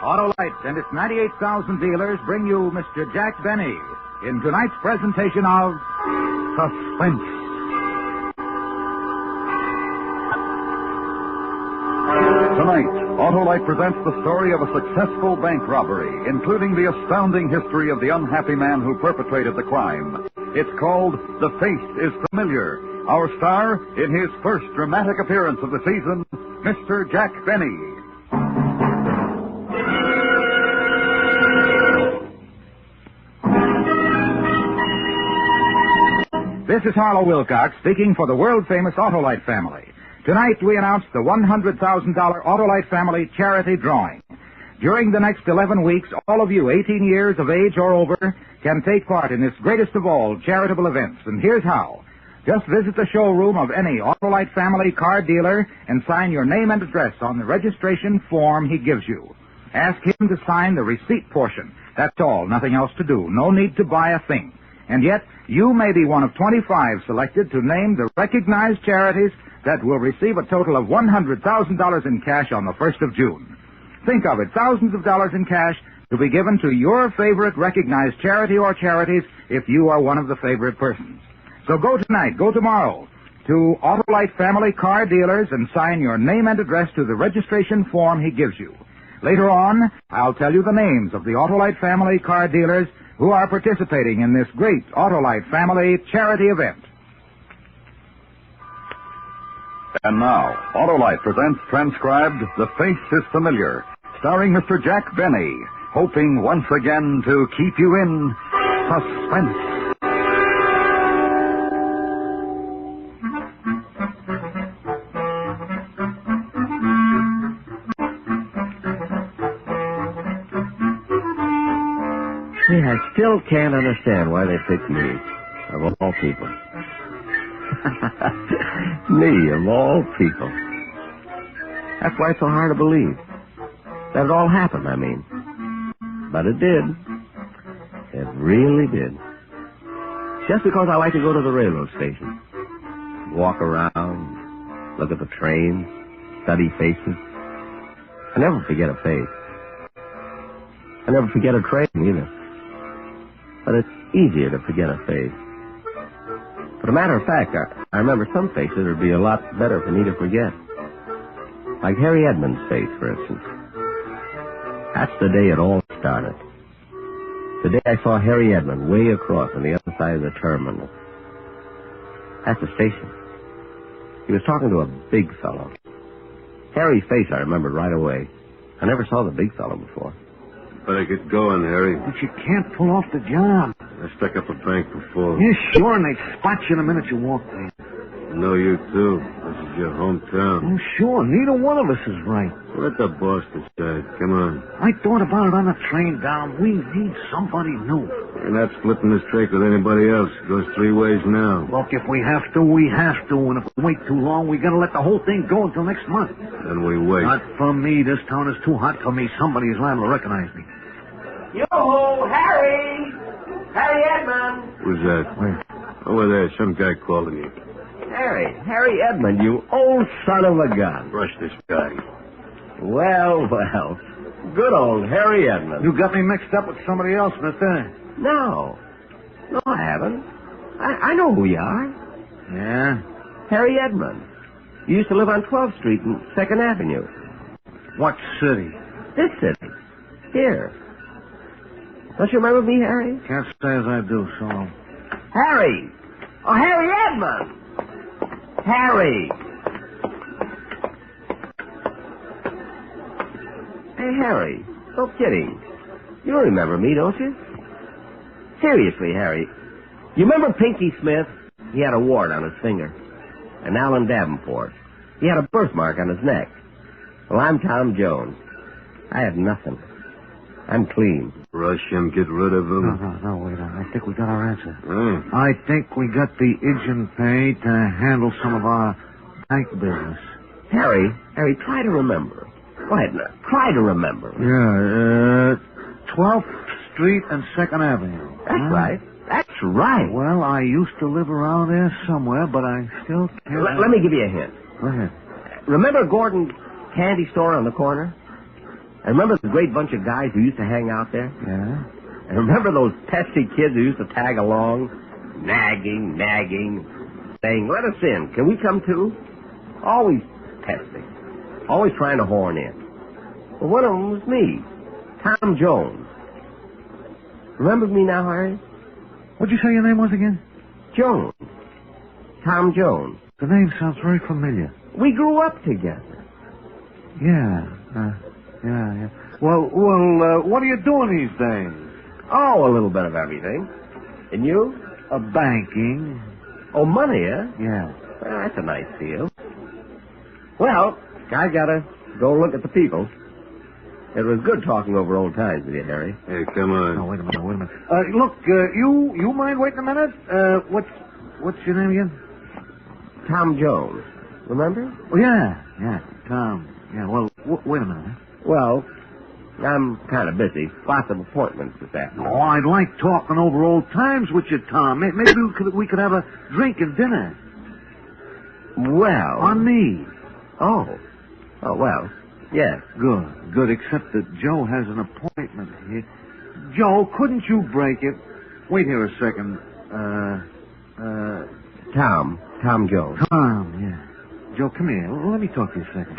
Autolite and its 98,000 dealers bring you Mr. Jack Benny in tonight's presentation of Suspense. Tonight, Autolite presents the story of a successful bank robbery, including the astounding history of the unhappy man who perpetrated the crime. It's called The Face is Familiar. Our star, in his first dramatic appearance of the season, Mr. Jack Benny. This is Harlow Wilcox speaking for the world-famous Autolite family. Tonight we announce the $100,000 Autolite family charity drawing. During the next 11 weeks, all of you 18 years of age or over can take part in this greatest of all charitable events. And here's how. Just visit the showroom of any Autolite family car dealer and sign your name and address on the registration form he gives you. Ask him to sign the receipt portion. That's all. Nothing else to do. No need to buy a thing. And yet, you may be one of 25 selected to name the recognized charities that will receive a total of $100,000 in cash on the 1st of June. Think of it, thousands of dollars in cash to be given to your favorite recognized charity or charities if you are one of the favorite persons. So go tonight, go tomorrow to Autolite family car dealers and sign your name and address to the registration form he gives you. Later on, I'll tell you the names of the Autolite family car dealers who are participating in this great Autolite family charity event. And now, Autolite presents transcribed The Face is Familiar, starring Mr. Jack Benny, hoping once again to keep you in suspense. See, I still can't understand why they picked me, of all people. Me, of all people. That's why it's so hard to believe. That it all happened, I mean. But it did. It really did. Just because I like to go to the railroad station. Walk around, look at the trains, study faces. I never forget a face. I never forget a train, either. But it's easier to forget a face. For a matter of fact, I remember some faces would be a lot better for me to forget. Like Harry Edmonds' face, for instance. That's the day it all started. The day I saw Harry Edmond way across on the other side of the terminal. At the station. He was talking to a big fellow. Harry's face I remembered right away. I never saw the big fellow before. Better get going, Harry. But you can't pull off the job. I stuck up a bank before. Yeah, sure, and they'd spot you the minute you walk there. I know you, too. This is your hometown. Oh, sure, neither one of us is right. Let the boss decide. Come on. I thought about it on the train down. We need somebody new. We're not splitting this trade with anybody else. It goes three ways now. Look, if we have to, we have to. And if we wait too long, we gotta let the whole thing go until next month. Then we wait. Not for me. This town is too hot for me. Somebody is liable to recognize me. Yo-ho, Harry! Harry Edmond! Who's that? Where? Over there. Some guy calling you. Harry Edmond, you old son of a gun. Brush this guy. Well. Good old Harry Edmond. You got me mixed up with somebody else, mister. No, I haven't. I know who you are. Yeah? Harry Edmond. You used to live on 12th Street and 2nd Avenue. What city? This city. Here. Don't you remember me, Harry? Can't say as I do, so... Harry! Oh, Harry Edmond! Harry! Hey, Harry, no kidding. You remember me, don't you? Seriously, Harry. You remember Pinky Smith? He had a wart on his finger. And Alan Davenport. He had a birthmark on his neck. Well, I'm Tom Jones. I had nothing. I'm clean. Rush him, get rid of him. No, wait. I think we got our answer. Huh? I think we got the agent paid to handle some of our bank business. Harry, try to remember. Go ahead, now. Try to remember. Yeah, 12th Street and 2nd Avenue. That's right. That's right. Well, I used to live around there somewhere, but I still can't... Let me give you a hint. Go ahead. Remember Gordon's candy store on the corner? And remember the great bunch of guys who used to hang out there? Yeah? And remember those pesky kids who used to tag along? Nagging, saying, let us in. Can we come too? Always pesky. Always trying to horn in. Well, one of them was me, Tom Jones. Remember me now, Harry? What'd you say your name was again? Jones. Tom Jones. The name sounds very familiar. We grew up together. Yeah. Well, what are you doing these days? Oh, a little bit of everything. And you? Banking. Oh, money, eh? Yeah. Well, that's a nice deal. Well, I gotta go look at the people. It was good talking over old times with you, Harry. Hey, come on. Oh, wait a minute. Look, you mind waiting a minute? What's your name again? Tom Jones. Remember? Oh, yeah, Tom. Yeah, well, wait a minute. Well, I'm kind of busy. Lots of appointments this afternoon. Oh, I'd like talking over old times with you, Tom. Maybe we could have a drink and dinner. Well... On me. Oh, well, yes. Good, except that Joe has an appointment here. Joe, couldn't you break it? Wait here a second. Tom Jones. Tom, yeah. Joe, come here. Let me talk to you a second.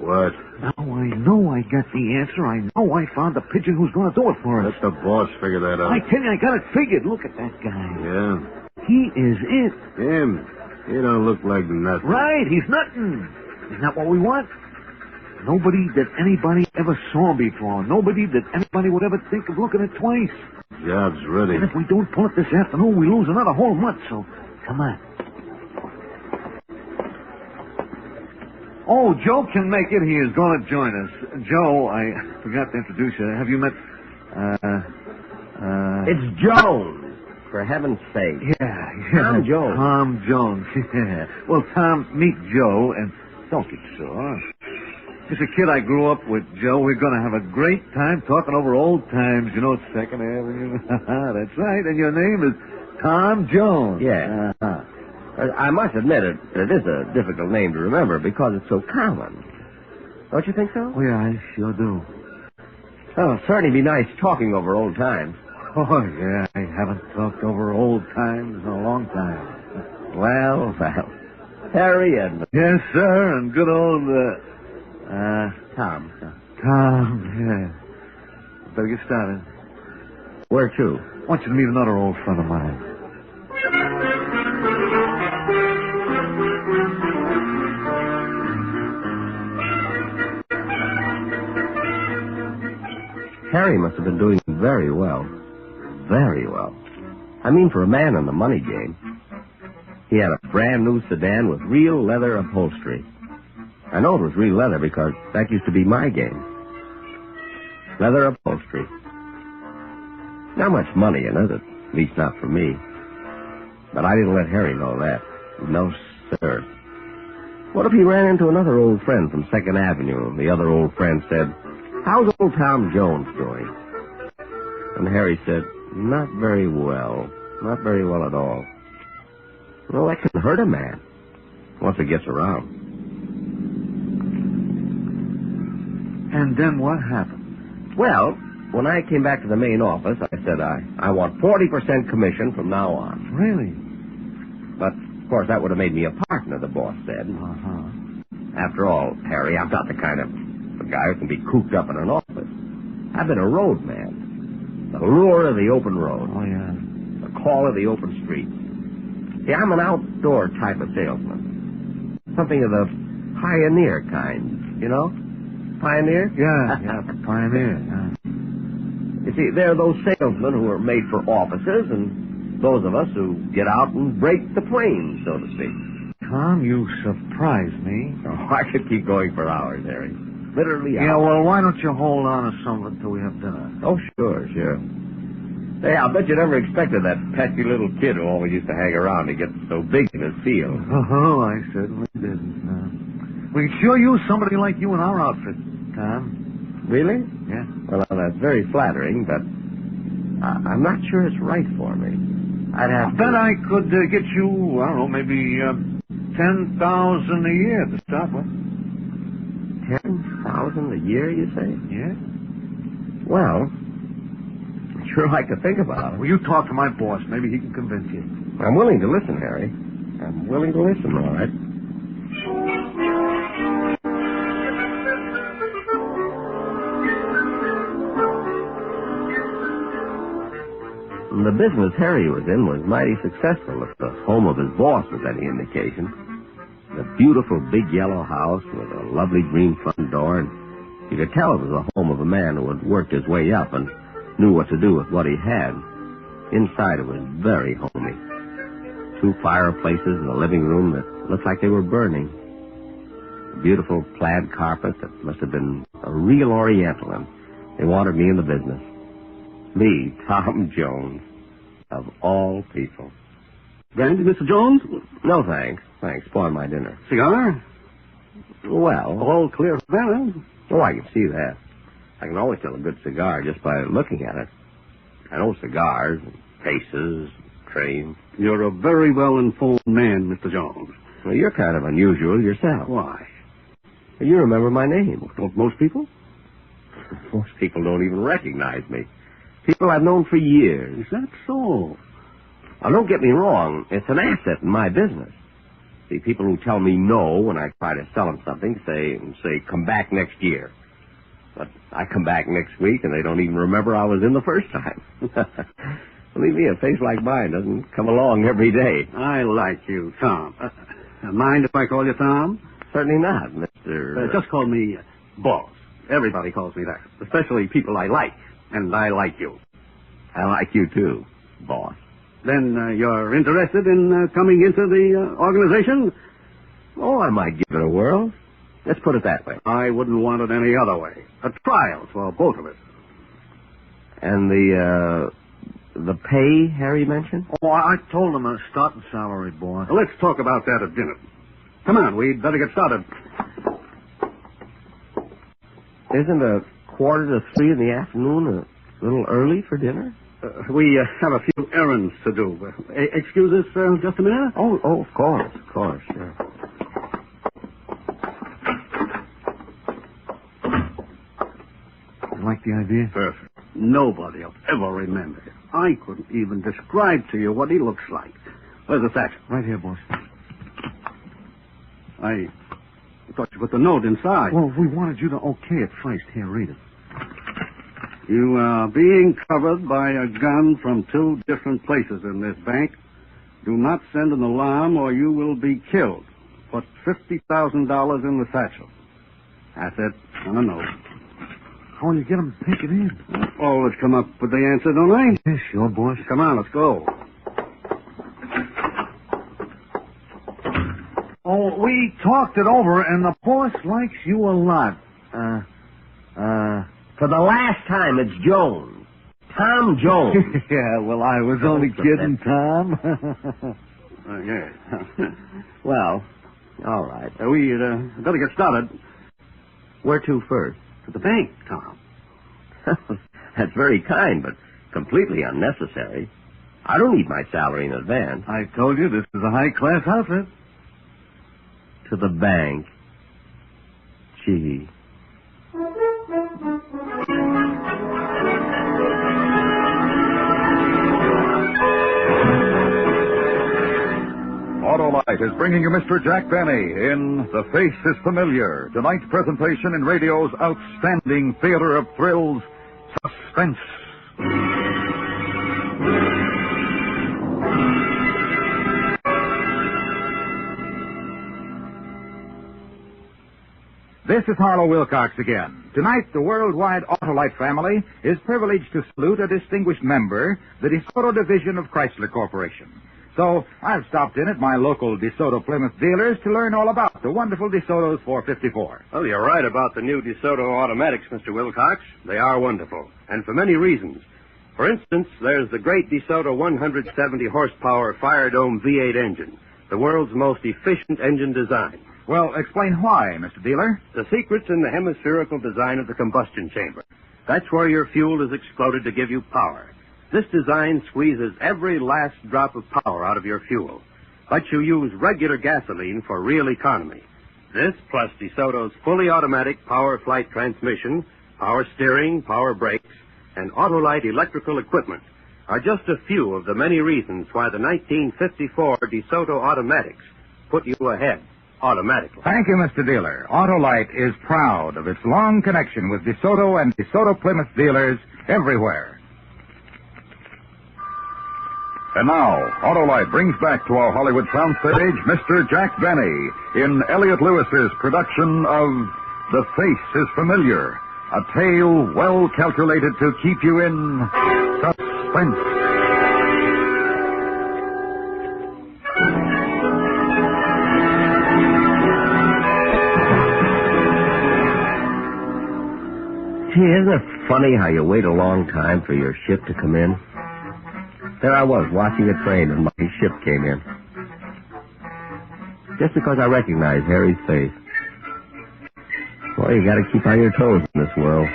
What? Now I know I got the answer. I know I found the pigeon who's going to do it for us. Let the boss figure that out. I tell you, I got it figured. Look at that guy. Yeah? He is it. Him. He don't look like nothing. Right, he's nothing. Isn't that what we want? Nobody that anybody ever saw before. Nobody that anybody would ever think of looking at twice. Job's ready. And if we don't pull it this afternoon, we lose another whole month, so come on. Oh, Joe can make it. He is going to join us. Joe, I forgot to introduce you. Have you met, It's Jones, for heaven's sake. Yeah. Tom Jones. Tom Jones, yeah. Well, Tom, meet Joe, and don't get sore. Just a kid I grew up with, Joe. We're going to have a great time talking over old times. You know, 2nd Avenue. That's right. And your name is Tom Jones. Yeah. I must admit it is a difficult name to remember because it's so common. Don't you think so? Oh, yeah, I sure do. Oh, it'll certainly be nice talking over old times. Oh, yeah, I haven't talked over old times in a long time. Well. Harry and... Yes, sir, and good old, Tom, yeah. Better get started. Where to? I want you to meet another old friend of mine. Harry must have been doing very well. Very well. I mean, for a man in the money game. He had a brand new sedan with real leather upholstery. I know it was real leather because that used to be my game. Leather upholstery. Not much money in it, at least not for me. But I didn't let Harry know that. No, sir. What if he ran into another old friend from 2nd Avenue and the other old friend said, "How's old Tom Jones doing?" And Harry said, "Not very well. Not very well at all." Well, that can hurt a man once it gets around. And then what happened? Well, when I came back to the main office, I said I want 40% commission from now on. Really? But, of course, that would have made me a partner, the boss said. Uh-huh. After all, Harry, I'm not the kind of a guy who can be cooped up in an office. I've been a road man. The lure of the open road. Oh, yeah. The call of the open street. See, I'm an outdoor type of salesman. Something of the pioneer kind, you know? Pioneer? Yeah, pioneer. Yeah. You see, there are those salesmen who are made for offices and those of us who get out and break the plains, so to speak. Tom, you surprise me. Oh, I could keep going for hours, Harry. Literally hours. Yeah, well, why don't you hold on to some of it till we have dinner? Oh, sure. Hey, I'll bet you never expected that pesky little kid who always used to hang around to get so big in his field. Oh, I certainly didn't. We could sure use somebody like you in our outfit, Tom. Really? Yeah. Well, that's very flattering, but I'm not sure it's right for me. I'd have to... bet I could get you, I don't know, maybe $10,000 a year to start with. $10,000 a year, you say? Yeah? Well, I'd sure like to think about it. Well, you talk to my boss. Maybe he can convince you. I'm willing to listen, Harry. I'm willing to listen, all right. The business Harry was in was mighty successful, if the home of his boss was any indication. A beautiful big yellow house with a lovely green front door, and you could tell it was the home of a man who had worked his way up and knew what to do with what he had. Inside it was very homey. 2 fireplaces in the living room that looked like they were burning. A beautiful plaid carpet that must have been a real Oriental, and they wanted me in the business. Me, Tom Jones, of all people. Brandy, Mr. Jones? No, thanks. Thanks. Spoil my dinner. Cigar? Well... All clear valid. Oh, I can see that. I can always tell a good cigar just by looking at it. I know cigars, and faces, trains. You're a very well-informed man, Mr. Jones. Well, you're kind of unusual yourself. Why? You remember my name. Don't most people? Most people don't even recognize me. People I've known for years. Is that so? Now, don't get me wrong. It's an asset in my business. See, people who tell me no when I try to sell them something say, come back next year. But I come back next week, and they don't even remember I was in the first time. Believe me, a face like mine doesn't come along every day. I like you, Tom. Mind if I call you Tom? Certainly not, Mr. Just call me Boss. Everybody calls me that, especially people I like. And I like you. I like you, too, Boss. Then you're interested in coming into the organization? Oh, I might give it a whirl. Let's put it that way. I wouldn't want it any other way. A trial for both of us. And the pay Harry mentioned? Oh, I told him a starting salary, boy. Let's talk about that at dinner. Come on, we'd better get started. Isn't 2:45 in the afternoon a little early for dinner? We have a few errands to do. Excuse us just a minute? Oh, of course, sure. You like the idea? Perfect. Nobody will ever remember him. I couldn't even describe to you what he looks like. Where's the fax? Right here, boss. I thought you put the note inside. Well, we wanted you to okay it first. Here, read it. You are being covered by a gun from 2 different places in this bank. Do not send an alarm or you will be killed. Put $50,000 in the satchel. That's it. On a note. How will you get them to take it in? Always come up with the answer, don't I? Yeah, sure, boss. Come on, let's go. Oh, we talked it over, and the boss likes you a lot. For the last time, it's Jones. Tom Jones. Yeah, well, I was only kidding, Tom. Yeah. Well, all right. We better get started. Where to first? To the bank, Tom. That's very kind, but completely unnecessary. I don't need my salary in advance. I told you this is a high-class outfit. To the bank. Gee. Autolite is bringing you Mr. Jack Benny in The Face is Familiar, tonight's presentation in radio's outstanding theater of thrills, Suspense. This is Harlow Wilcox again. Tonight, the worldwide Autolite family is privileged to salute a distinguished member, the DeSoto Division of Chrysler Corporation. So, I've stopped in at my local DeSoto Plymouth dealers to learn all about the wonderful DeSoto's 454. Well, you're right about the new DeSoto automatics, Mr. Wilcox. They are wonderful, and for many reasons. For instance, there's the great DeSoto 170 horsepower Fire Dome V8 engine, the world's most efficient engine design. Well, explain why, Mr. Dealer. The secret's in the hemispherical design of the combustion chamber. That's where your fuel is exploded to give you power. This design squeezes every last drop of power out of your fuel. But you use regular gasoline for real economy. This, plus DeSoto's fully automatic power flight transmission, power steering, power brakes, and Autolite electrical equipment are just a few of the many reasons why the 1954 DeSoto Automatics put you ahead automatically. Thank you, Mr. Dealer. Autolite is proud of its long connection with DeSoto and DeSoto Plymouth dealers everywhere. And now, Autolite brings back to our Hollywood soundstage Mr. Jack Benny in Elliott Lewis's production of The Face is Familiar, a tale well calculated to keep you in suspense. Gee, isn't it funny how you wait a long time for your ship to come in? There I was, watching a train, and my ship came in. Just because I recognized Harry's face. Well, you gotta keep on your toes in this world.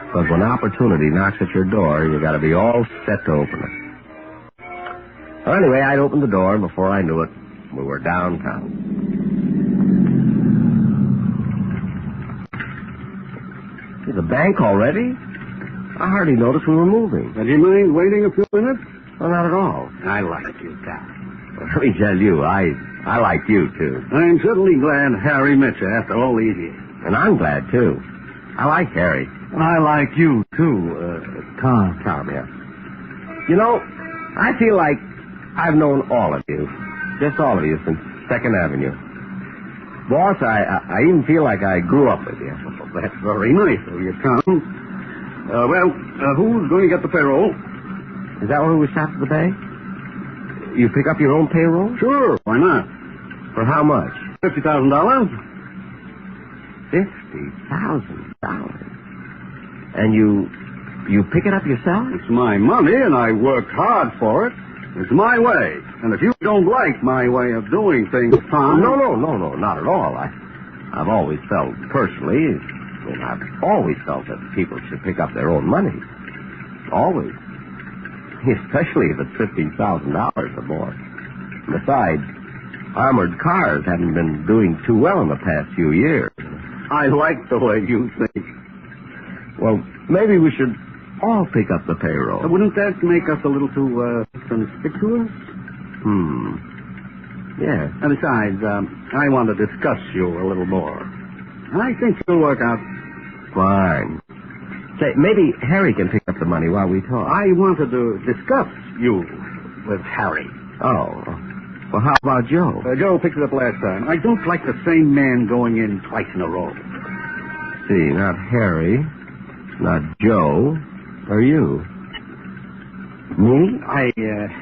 Because when opportunity knocks at your door, you gotta be all set to open it. Well, anyway, I'd opened the door, and before I knew it, we were downtown. To the bank already? I hardly noticed we were moving. Do you mind waiting a few minutes? Well, not at all. I like you, Tom. Well, let me tell you, I like you, too. I'm certainly glad Harry met you after all these years. And I'm glad, too. I like Harry. And I like you, too, Tom. Tom, yeah. You know, I feel like I've known all of you. Just all of you since 2nd Avenue. Boss, I even feel like I grew up with you. Well, that's very nice of you, Tom. Who's going to get the payroll? Is that when we stopped at the bank? You pick up your own payroll? Sure, why not? For how much? $50,000. $50,000. And you pick it up yourself? It's my money, and I worked hard for it. It's my way. And if you don't like my way of doing things, Tom... No, not at all. I've always felt personally, I've always felt that people should pick up their own money. Always. Especially if it's $15,000 or more. Besides, armored cars haven't been doing too well in the past few years. I like the way you think. Well, maybe we should all pick up the payroll. Wouldn't that make us a little too conspicuous? Yeah. And besides, I want to discuss you a little more. I think it'll work out. Fine. Say, maybe Harry can pick up the money while we talk. I wanted to discuss you with Harry. Oh. Well, how about Joe? Joe picked it up last time. I don't like the same man going in twice in a row. See, not Harry, not Joe, or you. Me? I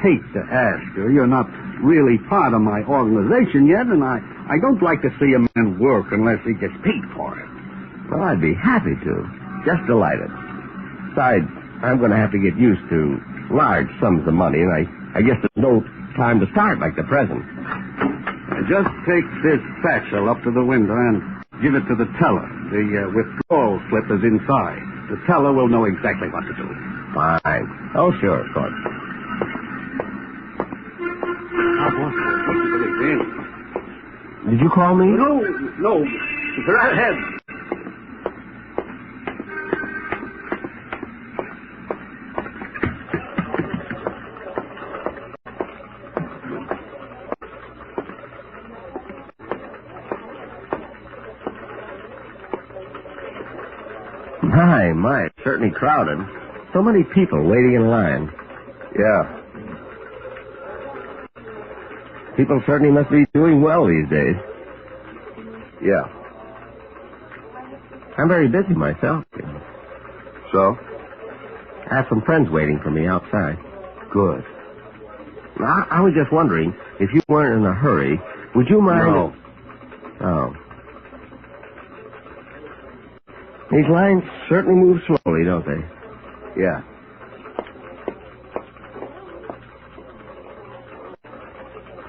hate to ask you. You're not really part of my organization yet, and I don't like to see a man work unless he gets paid for it. Well, I'd be happy to. Just delighted. Besides, I'm going to have to get used to large sums of money, and I guess there's no time to start like the present. Just take this satchel up to the window and give it to the teller. The withdrawal slip is inside. The teller will know exactly what to do. Fine. Oh, sure, of course. Did you call me? No. Go right ahead. My, it's certainly crowded. So many people waiting in line. Yeah. People certainly must be doing well these days. Yeah. I'm very busy myself. So? I have some friends waiting for me outside. Good. I was just wondering, if you weren't in a hurry, would you mind... No. Oh. These lines certainly move slowly, don't they? Yeah.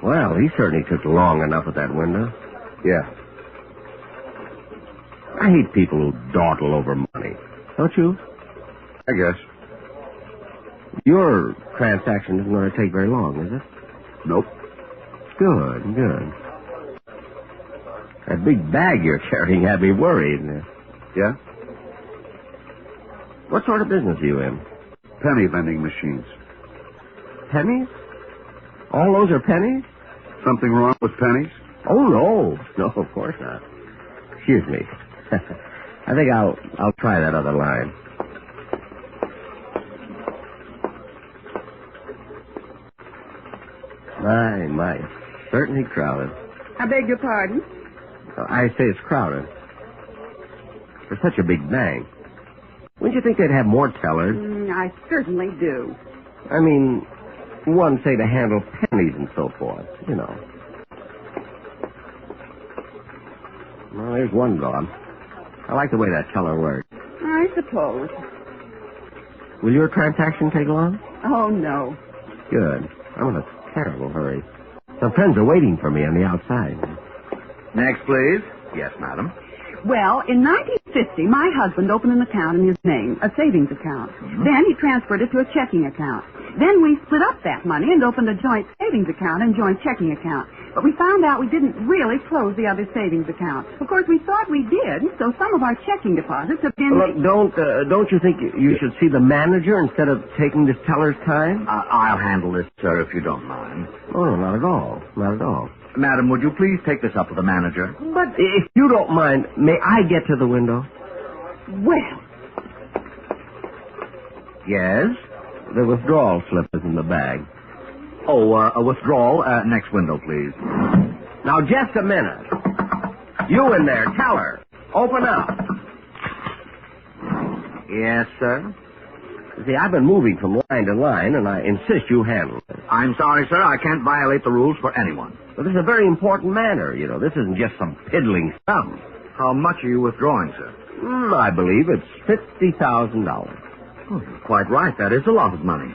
Well, he certainly took long enough at that window. Yeah. I hate people who dawdle over money. Don't you? I guess. Your transaction isn't going to take very long, is it? Nope. Good. That big bag you're carrying had me worried. Yeah? What sort of business are you in? Penny vending machines. Pennies? All those are pennies? Something wrong with pennies? Oh, no. No, of course not. Excuse me. I think I'll try that other line. My, certainly crowded. I beg your pardon? I say it's crowded. For such a big bank. Wouldn't you think they'd have more tellers? I certainly do. I mean, one, say, to handle pennies and so forth, you know. Well, there's one gone. I like the way that teller works. I suppose. Will your transaction take long? Oh, no. Good. I'm in a terrible hurry. Some friends are waiting for me on the outside. Next, please. Yes, madam. Well, in 1950, my husband opened an account in his name, a savings account. Then he transferred it to a checking account. Then we split up that money and opened a joint savings account and joint checking account. But we found out we didn't really close the other savings account. Of course, we thought we did, so some of our checking deposits have been... Look, don't you think you should see the manager instead of taking this teller's time? I'll handle this, sir, if you don't mind. Oh, not at all. Not at all. Madam, would you please take this up with the manager? But if you don't mind, may I get to the window? Well... Yes? The withdrawal slip is in the bag. Oh, a withdrawal. Next window, please. Now, just a minute. You in there, teller. Open up. Yes, sir? See, I've been moving from line to line, and I insist you handle it. I'm sorry, sir. I can't violate the rules for anyone. But this is a very important matter, you know. This isn't just some piddling sum. How much are you withdrawing, sir? I believe it's $50,000. Oh, you're quite right. That is a lot of money.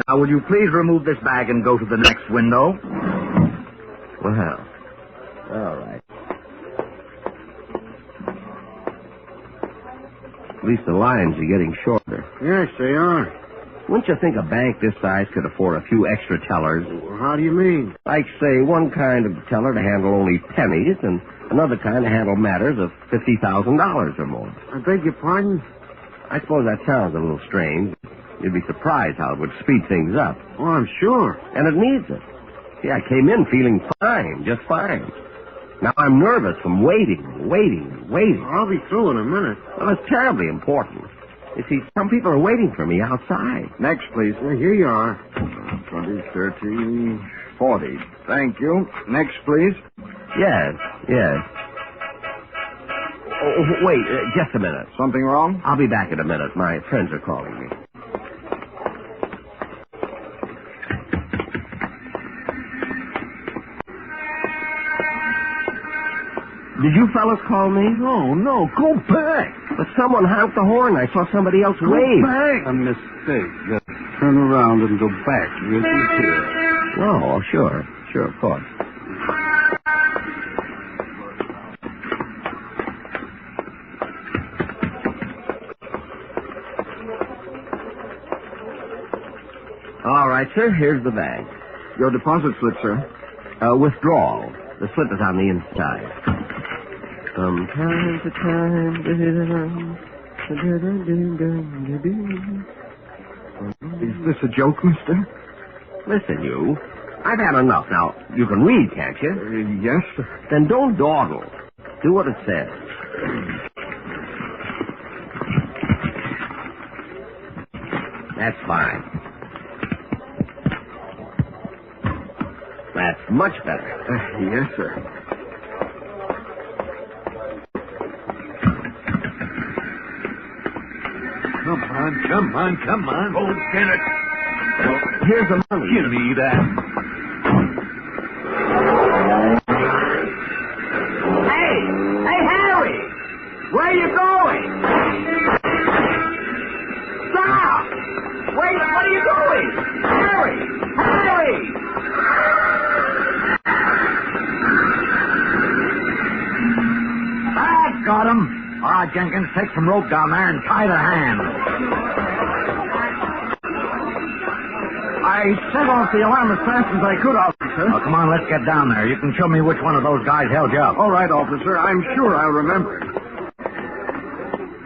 Now, will you please remove this bag and go to the next window? Well, all right. At least the lines are getting shorter. Yes, they are. Wouldn't you think a bank this size could afford a few extra tellers? How do you mean? Like, say, one kind of teller to handle only pennies and another kind to handle matters of $50,000 or more. I beg your pardon? I suppose that sounds a little strange. You'd be surprised how it would speed things up. Oh, I'm sure. And it needs it. See, I came in feeling fine, just fine. Now I'm nervous from waiting. I'll be through in a minute. Well, it's terribly important. You see, some people are waiting for me outside. Next, please. Well, here you are. 20, 30, 40. Thank you. Next, please. Yes. Oh, wait, just a minute. Something wrong? I'll be back in a minute. My friends are calling me. Did you fellas call me? Oh, no, go back. But someone honked the horn. I saw somebody else wave. Go back. A mistake. Just turn around and go back. You'll be here. Oh, sure, of course. All right, sir, here's the bag. Your deposit slip, sir. Withdrawal. The slip is on the inside. From time to time. Is this a joke, mister? Listen, you. I've had enough. Now, you can read, can't you? Yes, sir. Then don't dawdle. Do what it says. That's fine. That's much better. Yes, sir. Come on. Oh, get it. Well, here's the money. Give me that. Hey, Harry! Where are you going? Stop! Wait, what are you doing? Harry! I've got him. All right, Jenkins, take some rope down there and tie their hands. I set off the alarm as fast as I could, officer. Well, come on, let's get down there. You can show me which one of those guys held you up. All right, officer. I'm sure I'll remember it.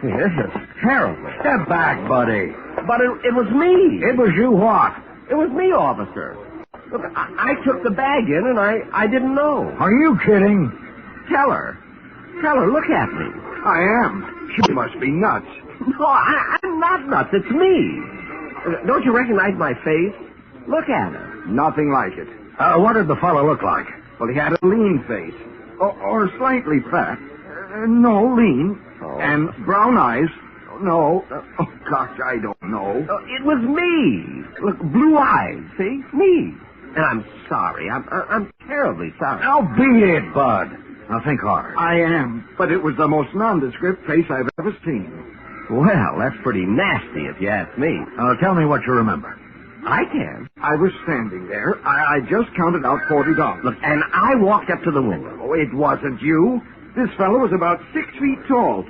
This is terrible. Step back, buddy. But it was me. It was you what? It was me, officer. Look, I took the bag in and I didn't know. Are you kidding? Tell her. Tell her, look at me. I am. She must be nuts. No, I'm not nuts. It's me. Don't you recognize my face? Look at her. Nothing like it. What did the fellow look like? Well, he had a lean face. Or slightly fat. No, lean. Oh. And brown eyes. No. Oh, gosh, I don't know. It was me. Look, blue eyes. See? Me. And I'm sorry. I'm terribly sorry. Now beat it, Bud. Now think hard. I am. But it was the most nondescript face I've ever seen. Well, that's pretty nasty if you ask me. Tell me what you remember. I can. I was standing there. I just counted out $40. Look, and I walked up to the window. Oh, it wasn't you. This fellow was about 6 feet tall.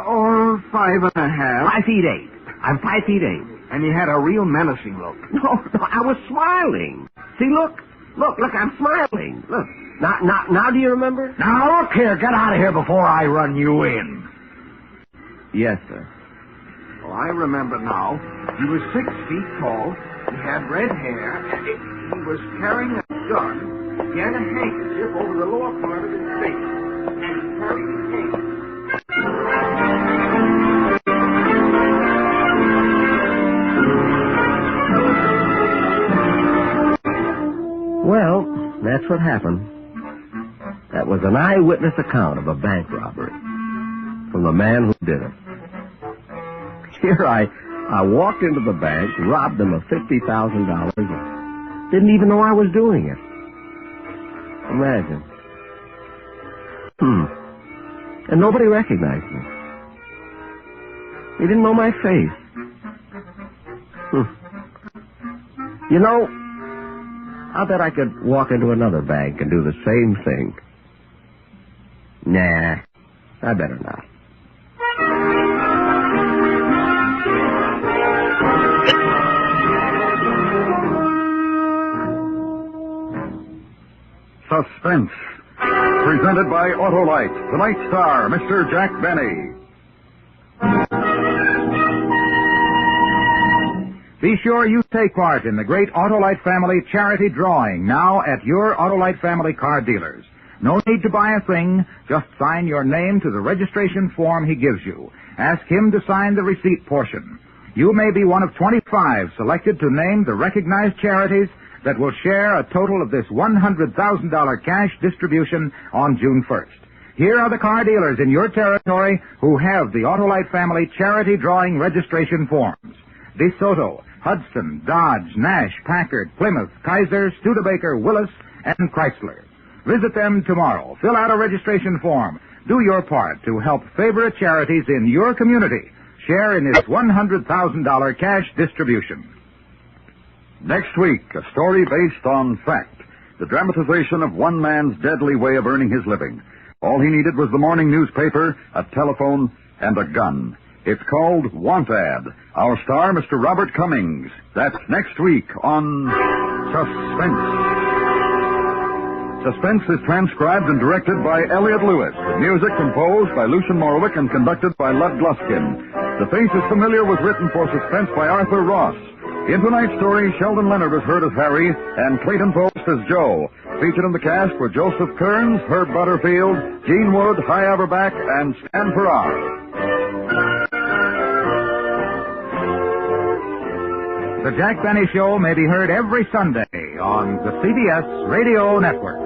Or 5.5. 5'8". I'm 5'8". And he had a real menacing look. No, I was smiling. See, look, I'm smiling. Look. Now do you remember? Now, look here. Get out of here before I run you in. Yes, sir. Oh, I remember now. He was 6 feet tall. He had red hair. And he was carrying a gun. He had a handkerchief over the lower part of his face. And he carried a cane. Well, that's what happened. That was an eyewitness account of a bank robbery from the man who did it. Here I walked into the bank, robbed them of $50,000, and didn't even know I was doing it. Imagine. And nobody recognized me. They didn't know my face. You know, I bet I could walk into another bank and do the same thing. Nah, I better not. Suspense. Presented by Autolite. Tonight's star, Mr. Jack Benny. Be sure you take part in the great Autolite Family charity drawing now at your Autolite Family car dealers. No need to buy a thing. Just sign your name to the registration form he gives you. Ask him to sign the receipt portion. You may be one of 25 selected to name the recognized charities that will share a total of this $100,000 cash distribution on June 1st. Here are the car dealers in your territory who have the Autolite Family charity drawing registration forms. DeSoto, Hudson, Dodge, Nash, Packard, Plymouth, Kaiser, Studebaker, Willis, and Chrysler. Visit them tomorrow. Fill out a registration form. Do your part to help favorite charities in your community. Share in this $100,000 cash distribution. Next week, a story based on fact. The dramatization of one man's deadly way of earning his living. All he needed was the morning newspaper, a telephone, and a gun. It's called Want Ad. Our star, Mr. Robert Cummings. That's next week on Suspense. Suspense is transcribed and directed by Elliott Lewis, with music composed by Lucien Morawick and conducted by Lud Gluskin. The Face is Familiar was written for Suspense by Arthur Ross. In tonight's story, Sheldon Leonard was heard as Harry, and Clayton Post as Joe. Featured in the cast were Joseph Kearns, Herb Butterfield, Gene Wood, Hy Averback, and Stan Farrar. The Jack Benny Show may be heard every Sunday on the CBS Radio Network.